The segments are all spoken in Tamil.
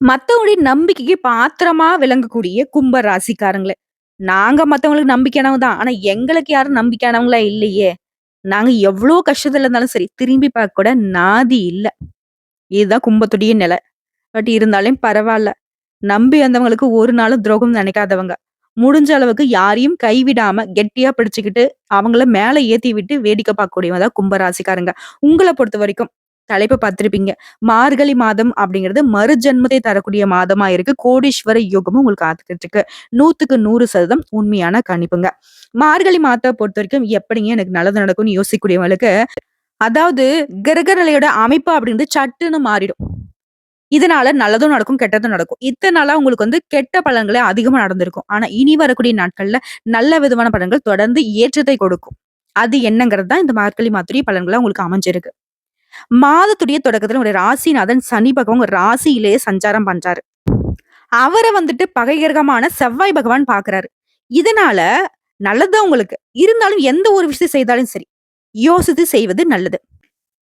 மத்தவங்களுடைய நம்பிக்கைக்கு பாத்திரமா விளங்கக்கூடிய கும்ப ராசிக்காரங்களே. நாங்க மத்தவங்களுக்கு நம்பிக்கையானவங்க தான். ஆனா எங்களுக்கு யாரும் நம்பிக்கையானவங்களா இல்லையே! நாங்க எவ்ளோ கஷ்டத்துல இருந்தாலும் சரி, திரும்பி பார்க்க கூட நாதி இல்ல. இதுதான் கும்பத்துடைய நிலை. பட் இருந்தாலும் பரவால்ல. நம்பி வந்தவங்களுக்கு ஒரு நாளும் துரோகம் நினைக்காதவங்க. முடிஞ்ச அளவுக்கு யாரையும் கைவிடாம கெட்டியா பிடிச்சுக்கிட்டு, அவங்கள மேல ஏத்தி விட்டு வேடிக்கை பார்க்கக்கூடியவங்க தான் கும்ப ராசிக்காரங்க. உங்கள பொறுத்தவரைக்கும் தலைப்பு பார்த்திருப்பீங்க. மார்கழி மாதம் அப்படிங்கிறது மறுஜென்மத்தை தரக்கூடிய மாதமா இருக்கு. கோடீஸ்வர யோகமும் உங்களுக்கு காத்துக்கிட்டு இருக்கு. 100க்கு 100% உண்மையான கணிப்புங்க. மார்கழி மாதத்த பொறுத்தவரைக்கும் எப்படிங்க எனக்கு நல்லது நடக்கும்னு யோசிக்கக்கூடியவங்களுக்கு, அதாவது கிரக நிலையோட அமைப்பு அப்படின்றது சட்டுன்னு மாறிடும். இதனால நல்லதும் நடக்கும், கெட்டதும் நடக்கும். இத்தன நாளா உங்களுக்கு கெட்ட பலன்களே அதிகமா நடந்திருக்கும். ஆனா, இனி வரக்கூடிய நாட்கள்ல நல்ல விதமான பலன்கள் தொடர்ந்து ஏற்றத்தை கொடுக்கும். அது என்னங்கிறது தான் இந்த மார்கழி மாதத்துடைய பலன்களா உங்களுக்கு அமைஞ்சிருக்கு. மாதத்துடைய தொடக்கத்துல உங்களுடைய ராசிநாதன் சனி பகவான் உங்க ராசியிலேயே சஞ்சாரம் பண்றாரு. அவர பகை கிரகமான செவ்வாய் பகவான் பார்க்கிறாரு. இதனால நல்லது தான் உங்களுக்கு. இருந்தாலும் எந்த ஒரு விஷயம் செய்தாலும் சரி, யோசித்து செய்வது நல்லது.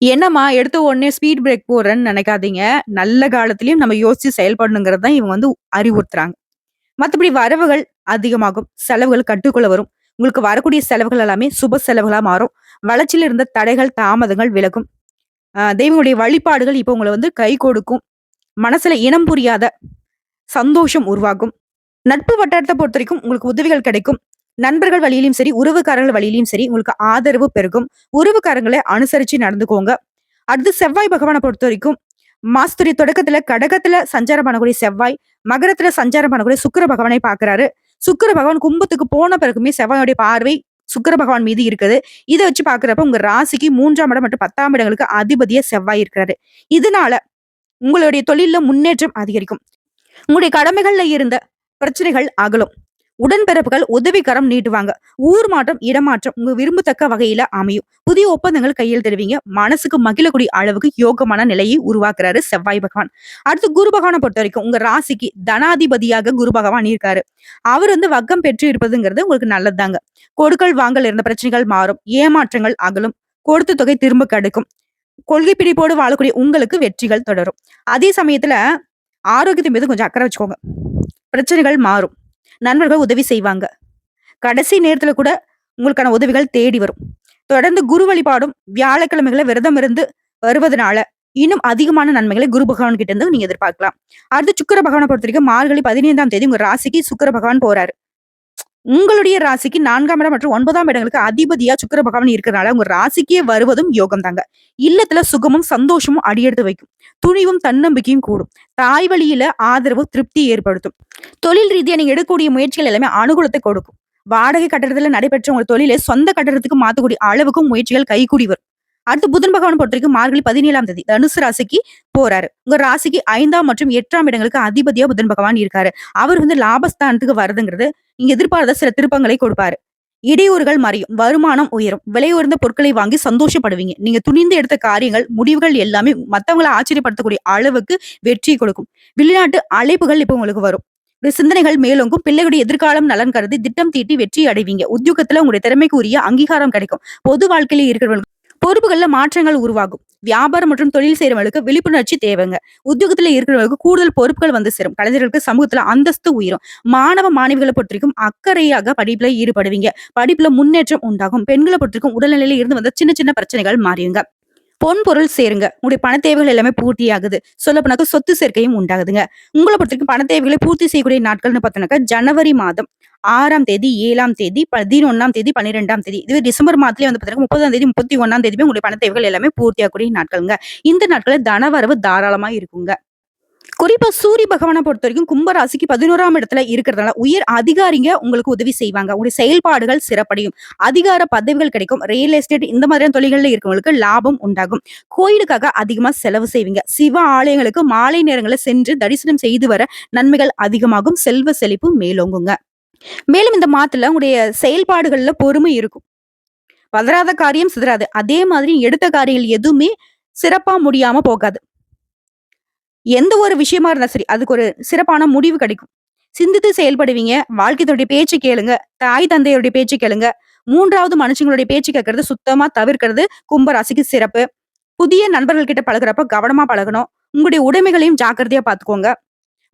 என்னம்மா எடுத்த உடனே ஸ்பீட் பிரேக் போடுறேன்னு நினைக்காதீங்க. நல்ல காலத்திலயும் நம்ம யோசிச்சு செயல்படணுங்கிறது தான் இவங்க அறிவுறுத்துறாங்க. மத்தபடி வரவுகள் அதிகமாகும். செலவுகள் கட்டுக்குள்ள வரும். உங்களுக்கு வரக்கூடிய செலவுகள் எல்லாமே சுப செலவுகளா மாறும். வளர்ச்சியில இருந்த தடைகள், தாமதங்கள் விலகும். தெய்வங்களுடைய வழிபாடுகள் இப்ப உங்கள கை கொடுக்கும். மனசுல இனம் புரியாத சந்தோஷம் உருவாகும். நட்பு வட்டாரத்த பொறுத்தவரைக்கும் உங்களுக்கு உதவிகள் கிடைக்கும். நண்பர்கள் வழியிலும் சரி, உறவுக்காரர்கள் வழியிலும் சரி, உங்களுக்கு ஆதரவு பெருகும். உறவுக்காரங்கள அனுசரிச்சு நடந்துக்கோங்க. அடுத்து செவ்வாய் பகவான பொறுத்தவரைக்கும், மாசத்துடைய தொடக்கத்துல கடகத்துல சஞ்சாரம் பண்ணக்கூடிய செவ்வாய், மகரத்துல சஞ்சாரம் பண்ணக்கூடிய சுக்கிர பகவானை பார்க்கிறாரு. சுக்கிர பகவான் கும்பத்துக்கு போன பிறகுமே செவ்வாயுடைய பார்வை சுக்கிர பகவான் மீது இருக்குது. இத வச்சு பார்க்கிறப்ப உங்க ராசிக்கு 3ஆம் இடம் மற்றும் 10ஆம் இடங்களுக்கு அதிபதியா செவ்வாய் இருக்கிறாரு. இதனால உங்களுடைய தொழில்ல முன்னேற்றம் அதிகரிக்கும். உங்களுடைய கடமைகள்ல இருந்த பிரச்சனைகள் அகலும். உடன்பிறப்புகள் உதவிக்கரம் நீட்டுவாங்க. ஊர் மாற்றம், இடமாற்றம் உங்க விரும்பத்தக்க வகையில அமையும். புதிய ஒப்பந்தங்கள் கையில் தருவீங்க. மனசுக்கு மகிழக்கூடிய அளவுக்கு யோகமான நிலையை உருவாக்குறாரு செவ்வாய் பகவான். அடுத்து குரு பகவானை பொறுத்த வரைக்கும் உங்க ராசிக்கு தனாதிபதியாக குரு பகவான் இருக்காரு. அவர் வக்கம் பெற்று இருப்பதுங்கிறது உங்களுக்கு நல்லதுதாங்க. கொடுக்கல் வாங்கல் இருந்த பிரச்சனைகள் மாறும். ஏமாற்றங்கள் அகலும். கொடுத்த தொகை திரும்ப கிடைக்கும். கொள்கை பிடிப்போடு வாழக்கூடிய உங்களுக்கு வெற்றிகள் தொடரும். அதே சமயத்துல ஆரோக்கியத்தின் மீது கொஞ்சம் அக்கறை வச்சுக்கோங்க. பிரச்சனைகள் மாறும். நண்பர்கள் உதவி செய்வாங்க. கடைசி நேரத்துல கூட உங்களுக்கான உதவிகள் தேடி வரும். தொடர்ந்து குரு வழிபாடும் வியாழக்கிழமைகளை விரதம் இருந்து வருவதனால இன்னும் அதிகமான நன்மைகளை குரு பகவான் கிட்ட இருந்து நீங்க எதிர்பார்க்கலாம். அடுத்து சுக்கிர பகவானை பொறுத்த வரைக்கும் மார்கழி 15ஆம் தேதி உங்க ராசிக்கு சுக்கிர பகவான் போறாரு. உங்களுடைய ராசிக்கு 4ஆம் இடம் மற்றும் 9ஆம் இடங்களுக்கு அதிபதியா சுக்கிர பகவான் இருக்கிறனால உங்க ராசிக்கே வருவதும் யோகம் தாங்க. இல்லத்துல சுகமும் சந்தோஷமும் அடியெடுத்து வைக்கும். துணிவும் தன்னம்பிக்கையும் கூடும். தாய் வழியில ஆதரவு திருப்தி ஏற்படுத்தும். தொழில் ரீதியா நீங்க எடுக்கக்கூடிய முயற்சிகள் எல்லாமே அனுகூலத்தை கொடுக்கும். வாடகை கட்டடத்துல நடைபெற்ற உங்க தொழிலை சொந்த கட்டடத்துக்கு மாத்தக்கூடிய அளவுக்கும் முயற்சிகள் கைகூடி வரும். அடுத்து புதன் பகவான் பொறுத்த வரைக்கும் மார்கழி 17ஆம் தேதி தனுசு ராசிக்கு போறாரு. உங்க ராசிக்கு 5ஆம் மற்றும் 8ஆம் இடங்களுக்கு அதிபதியா புதன் பகவான் இருக்காரு. அவர் லாபஸ்தானத்துக்கு வருதுங்கிறது நீங்க எதிர்பாராத சில திருப்பங்களை கொடுப்பாரு. இடையூறுகள் மறையும். வருமானம் உயரும். விலை உயர்ந்த பொருட்களை வாங்கி சந்தோஷப்படுவீங்க. நீங்க துணிந்து எடுத்த காரியங்கள், முடிவுகள் எல்லாமே மத்தவங்கள ஆச்சரியப்படுத்தக்கூடிய அளவுக்கு வெற்றியை கொடுக்கும். வெளிநாட்டு அழைப்புகள் இப்ப உங்களுக்கு வரும். சிந்தனைகள் மேலோங்கும். பிள்ளைகளுடைய எதிர்காலம் நலன் கருதி திட்டம் தீட்டி வெற்றி அடைவீங்க. உத்தியோகத்துல உங்களுடைய திறமைக்கு உரிய அங்கீகாரம் கிடைக்கும். பொது வாழ்க்கையில இருக்கிறவங்களுக்கு பொறுப்புகள்ல மாற்றங்கள் உருவாகும். வியாபாரம் மற்றும் தொழில் செய்யறவங்களுக்கு விழிப்புணர்ச்சி தேவைங்க. உத்தியோகத்துல இருக்கிறவங்களுக்கு கூடுதல் பொறுப்புகள் சேரும். கலைஞர்களுக்கு சமூகத்துல அந்தஸ்து உயரும். மாணவ மாணவிகளை பொறுத்திருக்கும் அக்கறையாக படிப்புல ஈடுபடுவீங்க. படிப்புல முன்னேற்றம் உண்டாகும். பெண்களை பொறுத்திருக்கும் உடல்நிலையில இருந்து வந்த சின்ன சின்ன பிரச்சனைகள் மாறியுங்க. பொன் பொருள் சேருங்க. உங்களுடைய பண தேவைகள் எல்லாமே பூர்த்தி ஆகுது. சொல்லப்போனாக்க சொத்து சேர்க்கையும் உண்டாகுதுங்க. உங்களை பொறுத்தவரைக்கும் பண தேவைகளை பூர்த்தி செய்யக்கூடிய நாட்கள்னு பார்த்தோம்னாக்கா ஜனவரி மாதம் 6ஆம் தேதி, 7ஆம் தேதி, 11ஆம் தேதி, 12ஆம் தேதி. இதுவே டிசம்பர் மாதத்திலே பார்த்தீங்கன்னா 30ஆம் தேதி, 31ஆம் தேதியுமே உங்களுடைய பண தேவைகள் எல்லாமே பூர்த்தியாகக்கூடிய நாட்கள்ங்க. இந்த நாட்கள்ல தனவரவு தாராளமா இருக்குங்க. குறிப்பா சூரிய பகவானை பொறுத்த வரைக்கும் கும்பராசிக்கு 11ஆம் இடத்துல இருக்கிறதுனால உயர் அதிகாரிங்க உங்களுக்கு உதவி செய்வாங்க. உங்களுடைய செயல்பாடுகள் சிறப்படையும். அதிகார பதவிகள் கிடைக்கும். ரியல் எஸ்டேட் இந்த மாதிரியான தொழில்கள்ல இருக்கவங்களுக்கு லாபம் உண்டாகும். கோயிலுக்காக அதிகமா செலவு செய்வீங்க. சிவ ஆலயங்களுக்கு மாலை நேரங்களில் சென்று தரிசனம் செய்து வர நன்மைகள் அதிகமாகும். செல்வ செழிப்பு மேலோங்குங்க. மேலும் இந்த மாதத்துல உங்களுடைய செயல்பாடுகள்ல பொறுமை இருக்கும். பதறாத காரியம் சிதறாது. அதே மாதிரி எடுத்த காரியங்கள் எதுவுமே சிறப்பா முடியாம போகாது. எந்த ஒரு விஷயமா இருந்தா சரி, அதுக்கு ஒரு சிறப்பான முடிவு கிடைக்கும். சிந்தித்து செயல்படுவீங்க. வாழ்க்கையினுடைய பேச்சு கேளுங்க. தாய் தந்தையுடைய பேச்சு கேளுங்க. 3வது மனுஷங்களுடைய பேச்சு கேட்கறது சுத்தமா தவிர்க்கிறது கும்ப ராசிக்கு சிறப்பு. புதிய நண்பர்கள் கிட்ட பழகுறப்ப கவனமா பழகணும். உங்களுடைய உடைமைகளையும் ஜாக்கிரதையா பார்த்துக்கோங்க.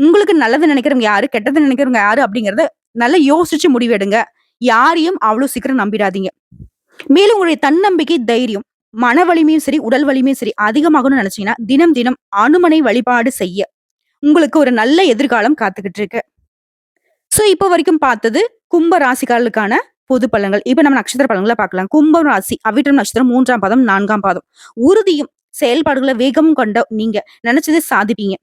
உங்களுக்கு நல்லது நினைக்கிறவங்க யாரு, கெட்டது நினைக்கிறவங்க யாரு அப்படிங்கிறத நல்லா யோசிச்சு முடிவெடுங்க. யாரையும் அவ்வளோ சீக்கிரம் நம்பிடாதீங்க. மேலும் உங்களுடைய தன்னம்பிக்கை, தைரியம், மன வலிமையும் சரி, உடல் வலிமையும் சரி அதிகமாகணும்னு நினைச்சீங்கன்னா, தினம் தினம் அனுமனை வழிபாடு செய்ய உங்களுக்கு ஒரு நல்ல எதிர்காலம் காத்துக்கிட்டு இருக்கு. இப்போ வரைக்கும் பார்த்தது கும்ப ராசிக்காரர்களுக்கான பொது பலன்கள். இப்ப நம்ம நட்சத்திர பலன்கள பார்க்கலாம். கும்பம் ராசி, அவிட்டம் நட்சத்திரம் 3ஆம் பாதம், 4ஆம் பாதம். உறுதியும், செயல்பாடுகள வேகமும் கொண்ட நீங்க நினைச்சதை சாதிப்பீங்க.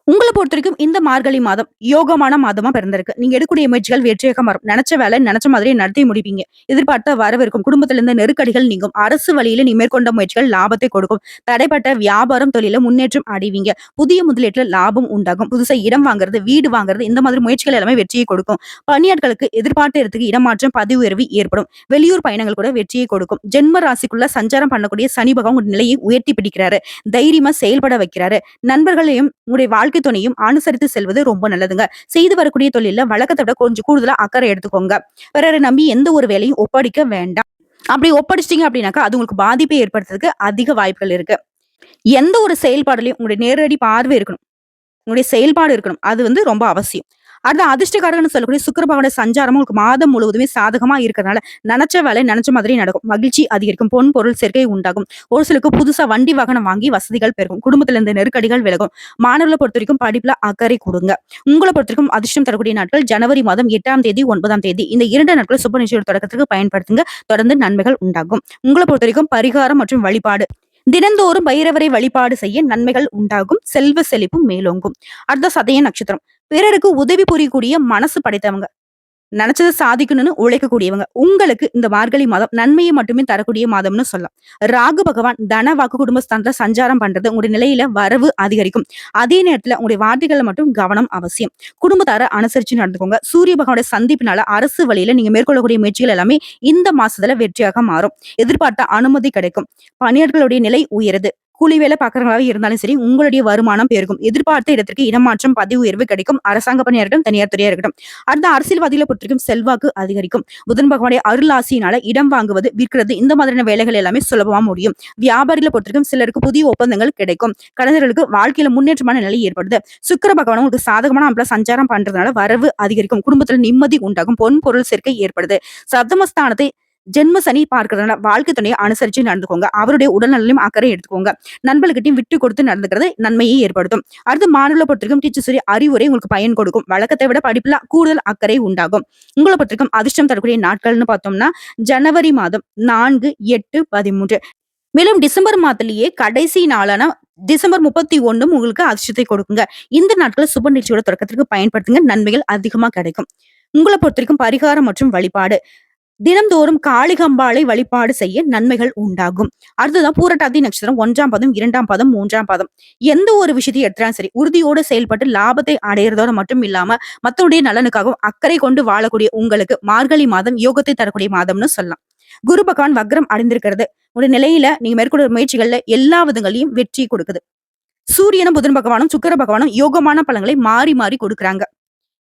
உங்கள பொறுத்தவரைக்கும் இந்த மார்கழி மாதம் யோகமான மாதமா பிறந்திருக்கு. நீங்க எடுக்கக்கூடிய முயற்சிகள் வெற்றியாக மாறும். நெனச்ச வேலை நெனச்ச மாதிரியே நடத்தி முடிப்பீங்க. எதிர்பார்த்த வரவு இருக்கும். குடும்பத்தில இருந்த நெருக்கடிகள் நீங்கும். அரசு வழியில நீ மேற்கொண்ட முயற்சிகள் லாபத்தை கொடுக்கும். தடைப்பட்ட வியாபாரம், தொழில முன்னேற்றம் அடைவீங்க. புதிய முதலீட்டுல லாபம் உண்டாகும். புதுசா இடம் வாங்குறது, வீடு வாங்குறது இந்த மாதிரி முயற்சிகள் எல்லாமே வெற்றியை கொடுக்கும். பணியாட்களுக்கு எதிர்பார்த்த இடத்துக்கு இடமாற்றம், பதவி உயர்வு ஏற்படும். வெளியூர் பயணங்கள் கூட வெற்றியை கொடுக்கும். ஜென்ம ராசிக்குள்ள சஞ்சாரம் பண்ணக்கூடிய சனி பகவான் உங்க நிலையை உயர்த்தி பிடிக்கிறாரு. தைரியமா செயல்பட வைக்கிறாரு. நண்பர்களையும் உங்களுடைய வாழ்க்கை துணையும் அனுசரித்து செல்வது ரொம்ப நல்லதுங்க. செய்து வரக்கூடிய தொழில வழக்கத்தை விட கொஞ்சம் கூடுதலா அக்கறை எடுத்துக்கோங்க. பிறரை நம்பி எந்த ஒரு வேலையும் ஒப்படைக்க வேண்டாம். அப்படி ஒப்படைச்சிட்டீங்க அப்படின்னாக்கா அது உங்களுக்கு பாதிப்பை ஏற்படுத்துறதுக்கு அதிக வாய்ப்புகள் இருக்கு. எந்த ஒரு செயல்பாடுலயும் உங்களுடைய நேரடி பார்வை இருக்கணும். உங்களுடைய செயல்பாடு இருக்கணும். அது ரொம்ப அவசியம். அடுத்து அதிர்ஷ்டக்காரகன்னு சொல்லக்கூடிய சுக்கிர பகவானுடைய சஞ்சாரமும் உங்களுக்கு மாதம் முழுவதுமே சாதகமா இருக்கிறதுனால நினைச்ச வேலை நினைச்ச மாதிரி நடக்கும். மகிழ்ச்சி அதிகரிக்கும். பொன் பொருள் சேர்க்கை உண்டாகும். ஒரு சிலருக்கு புதுசா வண்டி வாகனம் வாங்கி வசதிகள் பெருகும். குடும்பத்துல இருந்த நெருக்கடிகள் விலகும். மாணவர்களை பொறுத்த வரைக்கும் படிப்புல அக்கறை கொடுங்க. உங்களை பொறுத்த வரைக்கும் அதிர்ஷ்டம் தரக்கூடிய நாட்கள் ஜனவரி மாதம் 8ஆம் தேதி, 9ஆம் தேதி. இந்த 2 நாட்கள் சுப நிச்சயோட தொடக்கத்துக்கு பயன்படுத்துங்க. தொடர்ந்து நன்மைகள் உண்டாகும். உங்களை பொறுத்த வரைக்கும் பரிகாரம் மற்றும் வழிபாடு தினந்தோறும் பைரவரை வழிபாடு செய்ய நன்மைகள் உண்டாகும். செல்வ செழிப்பும் மேலோங்கும். அடுத்த சதய நட்சத்திரம். பிறருக்கு உதவி புரியக்கூடிய மனசு படைத்தவங்க. நினைச்சதை சாதிக்கணும்னு உழைக்கக்கூடியவங்க. உங்களுக்கு இந்த மார்கழி மாதம் நன்மையை மட்டுமே தரக்கூடிய மாதம்னு சொல்லலாம். ராகு பகவான் தன வாக்கு குடும்பஸ்தானத்துல சஞ்சாரம் பண்றது உங்களுடைய நிலையில வரவு அதிகரிக்கும். அதே நேரத்துல உங்களுடைய வார்த்தைகள்ல மட்டும் கவனம் அவசியம். குடும்பத்தார அனுசரிச்சு நடந்துக்கோங்க. சூரிய பகவானுடைய சந்திப்பினால அரசு வழியில நீங்க மேற்கொள்ளக்கூடிய முயற்சிகள் எல்லாமே இந்த மாசத்துல வெற்றியாக மாறும். எதிர்பார்த்த அனுமதி கிடைக்கும். பணியாளர்களுடைய நிலை உயருது. கூலி வேலை பாக்குறவங்களாவே இருந்தாலும் சரி, உங்களுடைய வருமானம் பெருகும். எதிர்பார்த்த இடத்திற்கு இடமாற்றம், பதவி உயர்வு கிடைக்கும். அரசாங்க பணியா இருக்கட்டும், தனியார் துறையா இருக்கட்டும். அடுத்த அரசியல்வாதிகளை பொறுத்திருக்கும் செல்வாக்கு அதிகரிக்கும். புதன் பகவானுடைய அருளாசியினால இடம் வாங்குவது, விற்கிறது இந்த மாதிரியான வேலைகள் எல்லாமே சுலபமா முடியும். வியாபாரிகளை பொறுத்திருக்கும் சிலருக்கு புதிய ஒப்பந்தங்கள் கிடைக்கும். கலைஞர்களுக்கு வாழ்க்கையில முன்னேற்றமான நிலை ஏற்படுது. சுக்கிர பகவான் உங்களுக்கு சாதகமான அமைப்புல சஞ்சாரம் பண்றதுனால வரவு அதிகரிக்கும். குடும்பத்துல நிம்மதி உண்டாகும். பொன் பொருள் சேர்க்கை ஏற்படுது. சப்தமஸ்தானத்தை ஜென்ம சனி பார்க்கறதுனால வாழ்க்கை துணையை அனுசரிச்சு நடந்துக்கோங்க. அவருடைய உடல்நலையும் அக்கறை எடுத்துக்கோங்க. நண்பர்கிட்டையும் விட்டு கொடுத்து நடந்துக்கிறது நன்மையை ஏற்படுத்தும். அடுத்து மாணவர்களை பொறுத்திருக்கும் டீச்சர்ஸ் அறிவுரை உங்களுக்கு பயன் கொடுக்கும். வழக்கத்தை விட படிப்புல கூடுதல் அக்கறை உண்டாகும். உங்களை பொறுத்திருக்கும் அதிர்ஷ்டம் தரக்கூடிய நாட்கள்னு பார்த்தோம்னா ஜனவரி மாதம் 4, 8, 13. மேலும் டிசம்பர் மாதத்திலேயே கடைசி நாளான டிசம்பர் 31 உங்களுக்கு அதிர்ஷ்டத்தை கொடுக்குங்க. இந்த நாட்களை சுப நிகழ்ச்சியோட தொடக்கத்திற்கு பயன்படுத்துங்க. நன்மைகள் அதிகமா கிடைக்கும். உங்களை பொறுத்திருக்கும் பரிகாரம் மற்றும் வழிபாடு தினம்தோறும் காளிகம்பாளை வழிபாடு செய்ய நன்மைகள் உண்டாகும். அடுத்ததான் பூரட்டாதி நட்சத்திரம் 1ஆம் பாதம், 2ஆம் பாதம், 3ஆம் பாதம். எந்த ஒரு விஷயத்தையும் எடுத்தாலும் சரி உறுதியோடு செயல்பட்டு லாபத்தை அடையிறதோட மட்டும் இல்லாம மத்தவனுடைய நலனுக்காகவும் அக்கறை கொண்டு வாழக்கூடிய உங்களுக்கு மார்கழி மாதம் யோகத்தை தரக்கூடிய மாதம்னு சொல்லலாம். குரு பகவான் வக்ரம் அடைந்திருக்கிறது. உடைய நிலையில நீங்க மேற்கொள்ள முயற்சிகள்ல எல்லா விதங்களையும் வெற்றி கொடுக்குது. சூரியனும் புதன் பகவானும் சுக்கிர பகவானும் யோகமான பலன்களை மாறி மாறி கொடுக்குறாங்க.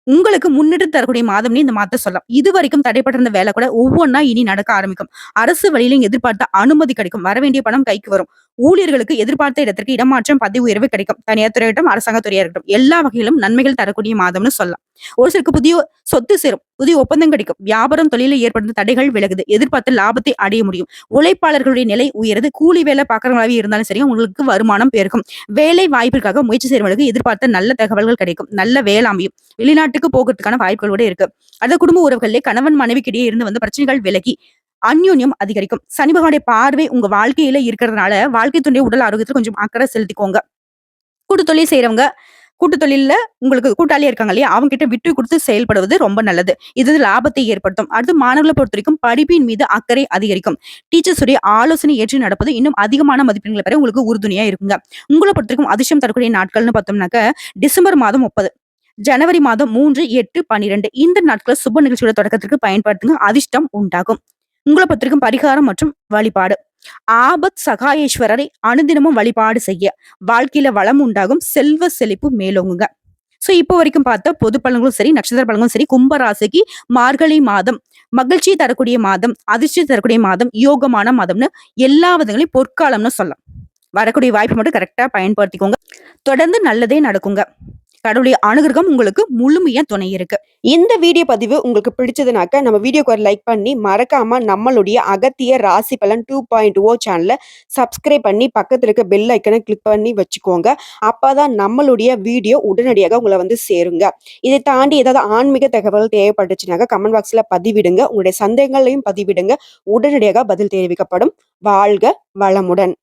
உங்களுக்கு முன்னேற்றம் தரக்கூடிய மாதம்னு இந்த மாதத்தை சொல்லலாம். இதுவரைக்கும் தடைப்பட்டிருந்த வேலை கூட ஒவ்வொன்னா இனி நடக்க ஆரம்பிக்கும். அரசு வழியில எதிர்பார்த்த அனுமதி கிடைக்கும். வரவேண்டிய பணம் கைக்கு வரும். ஊழியர்களுக்கு எதிர்பார்த்த இடத்திற்கு இடமாற்றம், பதவி உயர்வு கிடைக்கும். தனியார் துறையிட்டும் அரசாங்க துறையா இருக்கட்டும் எல்லா வகையிலும் நன்மைகள் தரக்கூடிய மாதம்னு சொல்லலாம். ஒரு சிலருக்கு புதிய சொத்து சேரும். புதிய ஒப்பந்தம் கிடைக்கும். வியாபாரம் தொழிலில் ஏற்படுத்த தடைகள் விலகுது. எதிர்பார்த்த லாபத்தை அடைய முடியும். உழைப்பாளர்களுடைய நிலை உயருது. கூலி வேலை பார்க்கறவங்களாவே இருந்தாலும் சரி உங்களுக்கு வருமானம் பெருகும். வேலை வாய்ப்பிற்காக முயற்சி செய்வர்களுக்கு எதிர்பார்த்த நல்ல தகவல்கள் கிடைக்கும். நல்ல வேளாமையும் வெளிநாட்டுக்கு போகிறதுக்கான வாய்ப்புகள் கூட இருக்கு. அது குடும்ப உறவுகளிலே கணவன் மனைவிக்கிடையே இருந்து வந்த பிரச்சனைகள் விலகி அந்யோன்யம் அதிகரிக்கும். சனி பகவானுடைய பார்வை உங்க வாழ்க்கையில இருக்கிறதுனால வாழ்க்கை துணை உடல் ஆரோக்கியத்துல கொஞ்சம் அக்கறை செலுத்திக்கோங்க. கூட்டு தொழில் செய்யறவங்க கூட்டு தொழில்ல உங்களுக்கு கூட்டாளியா இருக்காங்க இல்லையா அவங்க கிட்ட விட்டு கொடுத்து செயல்படுவது ரொம்ப நல்லது. இது லாபத்தை ஏற்படுத்தும். அடுத்து மாணவர்களை பொறுத்த வரைக்கும் படிப்பின் மீது அக்கறை அதிகரிக்கும். டீச்சர்ஸ் உடைய ஆலோசனை ஏற்று நடப்பது இன்னும் அதிகமான மதிப்பெண்களை பெற உங்களுக்கு உறுதுணையா இருக்குங்க. உங்களை பொறுத்த வரைக்கும் அதிர்ஷ்டம் தரக்கூடிய நாட்கள்னு பார்த்தோம்னாக்க டிசம்பர் மாதம் 30, ஜனவரி மாதம் 3, 8, 12 இந்த நாட்களை சுப நிகழ்ச்சியோட தொடக்கத்திற்கு பயன்படுத்துங்க. அதிர்ஷ்டம் உண்டாகும். உங்களை பொறுத்திருக்கும் பரிகாரம் மற்றும் வழிபாடு ஆபத் சகாயேஸ்வரரை அனுதினமும் வழிபாடு செய்ய வாழ்க்கையில வளம் உண்டாகும். செல்வ செழிப்பு மேலோங்குங்க. இப்போ வரைக்கும் பார்த்த பொது பலன்களும் சரி நட்சத்திர பலன்களும் சரி கும்பராசிக்கு மார்கழி மாதம் மகிழ்ச்சி தரக்கூடிய மாதம், அதிர்ஷ்டி தரக்கூடிய மாதம், யோகமான மாதம்னு எல்லா விதங்களையும் பொற்காலம்னு சொல்லலாம். வரக்கூடிய வாய்ப்பு மட்டும் கரெக்டா பயன்படுத்திக்கோங்க. தொடர்ந்து நல்லதே நடக்குங்க. கடவுளுடைய அனுகிரகம் உங்களுக்கு முழுமையா துணை இருக்கு. இந்த வீடியோ பதிவு உங்களுக்கு பிடிச்சதுனாக்க நம்ம வீடியோக்கு ஒரு லைக் பண்ணி மறக்காம நம்மளுடைய அகத்திய ராசி பலன் 2.0 சேனலை சப்ஸ்கிரைப் பண்ணி பக்கத்துல இருக்க பெல் ஐக்கனை கிளிக் பண்ணி வச்சுக்கோங்க. அப்பதான் நம்மளுடைய வீடியோ உடனடியாக உங்களை வந்து சேருங்க. இதை தாண்டி ஏதாவது ஆன்மீக தகவல் தேவைப்பட்டுச்சுனாக்க கமெண்ட் பாக்ஸ்ல பதிவிடுங்க. உங்களுடைய சந்தேகங்களையும் பதிவிடுங்க. உடனடியாக பதில் தெரிவிக்கப்படும். வாழ்க வளமுடன்.